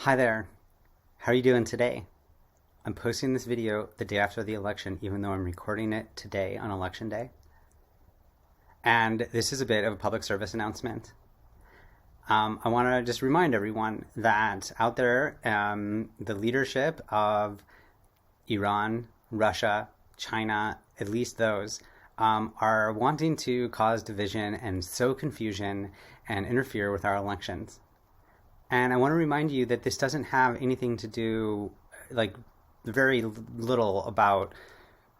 Hi there. How are you doing today? I'm posting this video the day after the election, even though I'm recording it today on election day. And this is a bit of a public service announcement. I want to just remind everyone that out there, the leadership of Iran, Russia, China, at least those, are wanting to cause division and sow confusion and interfere with our elections. And I want to remind you that this doesn't have anything to do, like, very little about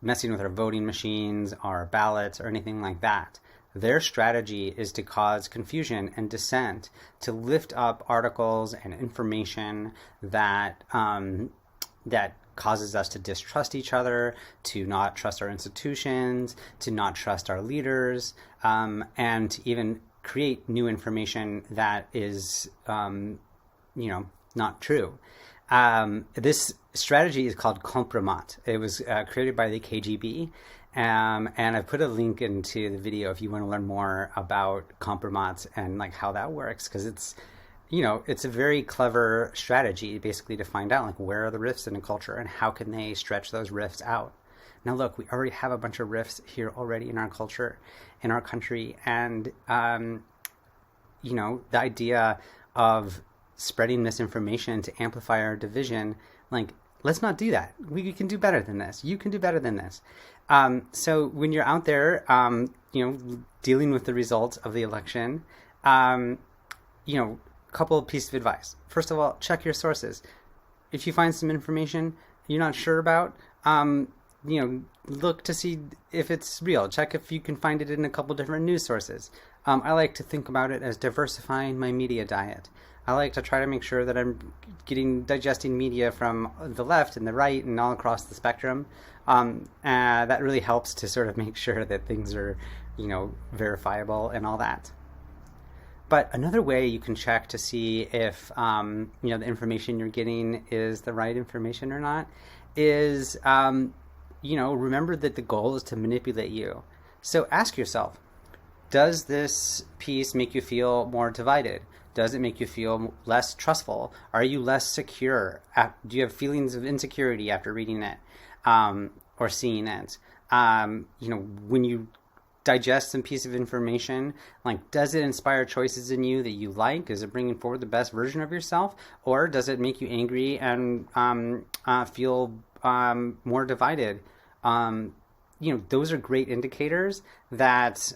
messing with our voting machines, our ballots, or anything like that. Their strategy is to cause confusion and dissent, to lift up articles and information that that causes us to distrust each other, to not trust our institutions, to not trust our leaders, and to even create new information that is, not true. This strategy is called Kompromat. It was created by the KGB, and I put a link into the video if you want to learn more about Kompromat and like how that works, because it's a very clever strategy, basically, to find out like where are the rifts in a culture and how can they stretch those rifts out. Now, look, we already have a bunch of rifts here already in our culture, in our country, and the idea of spreading misinformation to amplify our division, like, let's not do that. We can do better than this. You can do better than this. So when you're out there, dealing with the results of the election, a couple of pieces of advice. First of all, check your sources. If you find some information you're not sure about, look to see if it's real. Check if you can find it in a couple different news sources. I like to think about it as diversifying my media diet. I like to try to make sure that I'm digesting media from the left and the right and all across the spectrum. That really helps to sort of make sure that things are, verifiable and all that. But another way you can check to see if, the information you're getting is the right information or not is, remember that the goal is to manipulate you. So ask yourself, does this piece make you feel more divided? Does it make you feel less trustful? Are you less secure? Do you have feelings of insecurity after reading it or seeing it? When you digest some piece of information, like, does it inspire choices in you that you like? Is it bringing forward the best version of yourself? Or does it make you angry and feel more divided? Those are great indicators that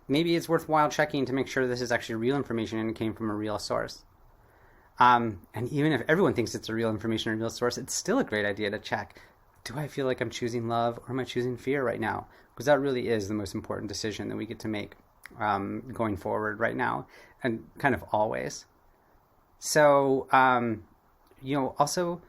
maybe it's worthwhile checking to make sure this is actually real information and it came from a real source. And even if everyone thinks it's a real information or a real source, it's still a great idea to check. Do I feel like I'm choosing love or am I choosing fear right now? Because that really is the most important decision that we get to make going forward right now and kind of always. So, also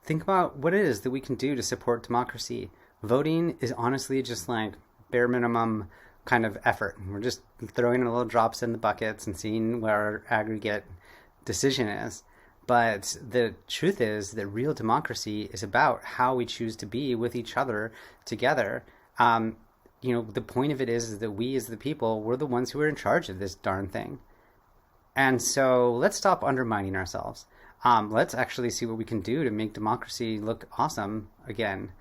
think about what it is that we can do to support democracy. Voting is honestly just like bare minimum kind of effort. We're just throwing little drops in the buckets and seeing where our aggregate decision is. But the truth is that real democracy is about how we choose to be with each other together. The point of it is that we as the people, we're the ones who are in charge of this darn thing. And so let's stop undermining ourselves. Let's actually see what we can do to make democracy look awesome again.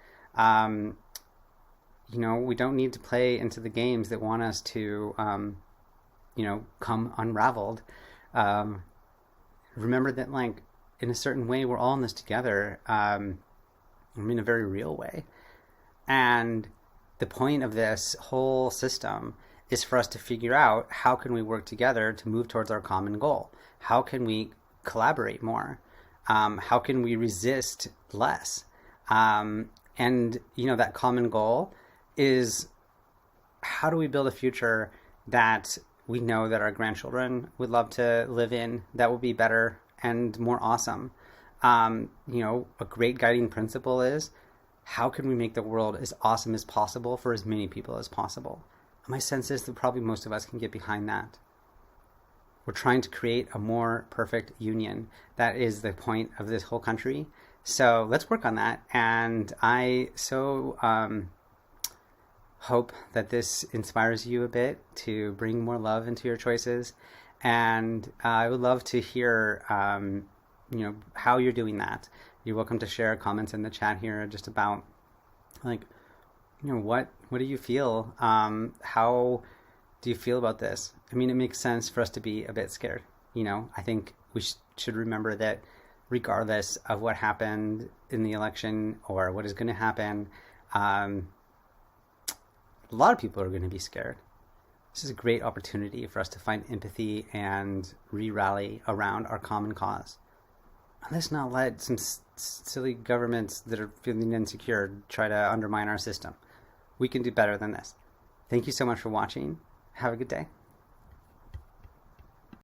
We don't need to play into the games that want us to, come unraveled. Remember that, like, in a certain way, we're all in this together, in a very real way. And the point of this whole system is for us to figure out how can we work together to move towards our common goal? How can we collaborate more? How can we resist less? That common goal is, how do we build a future that we know that our grandchildren would love to live in, that will be better and more awesome? A great guiding principle is, how can we make the world as awesome as possible for as many people as possible? My sense is that probably most of us can get behind that. We're trying to create a more perfect union. That is the point of this whole country. So let's work on that. And I hope that this inspires you a bit to bring more love into your choices And I would love to hear, how you're doing that. You're welcome to share comments in the chat here just about, like, what do you feel? How do you feel about this? I mean, it makes sense for us to be a bit scared. I think we should remember that regardless of what happened in the election or what is going to happen, a lot of people are going to be scared. This is a great opportunity for us to find empathy and re-rally around our common cause. And let's not let some silly governments that are feeling insecure try to undermine our system. We can do better than this. Thank you so much for watching. Have a good day.